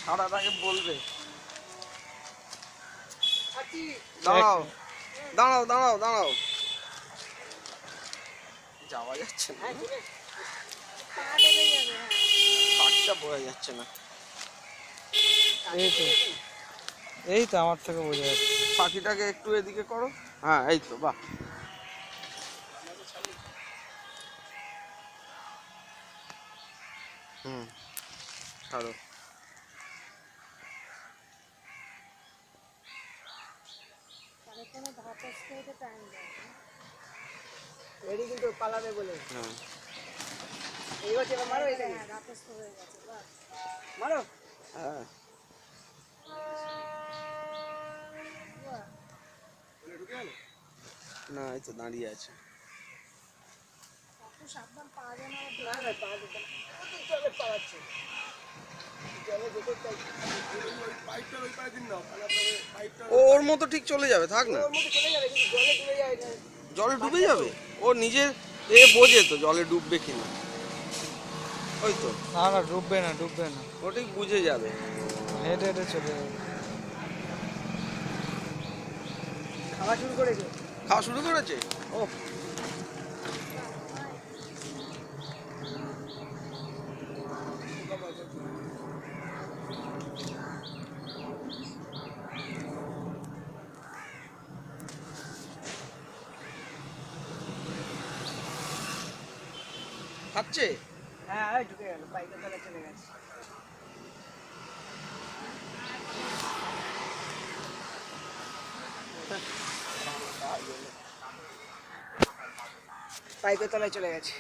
ছাড়াটাকে বলবে। দাঁড়াও দাঁড়াও দাঁড়াও দাঁড়াও, যাওয়া যাচ্ছে না, পাখিটা বোঝা যাচ্ছে না। এই তো আমার থেকে বোঝা যাচ্ছে। পাখিটাকে একটু এদিকে করো। হ্যাঁ এই তো, বাহ। হুম, ছাড়ো। কিন্তু পালাবে বলে। হ্যাঁ এই হচ্ছে, মারো মারো। হ্যাঁ না, এই তো দাঁড়িয়ে আছে। ওর মতো ঠিক চলে যাবে, থাক না। জলে ডুবে যাবে, ও নিজের বোঝে তো জলে ডুববে কিনা। ওই তো, না না, ডুববে না ডুববে না, ও ঠিক বুঝে যাবে। হেঁটে হেঁটে চলে যাবে। খাওয়া শুরু করেছে। খাওয়া শুরু করেছে। ও খাচ্ছে। হ্যাঁ ঢুকে গেল, পাইপের তলায় চলে গেছে। পাইপের তলায় চলে গেছে।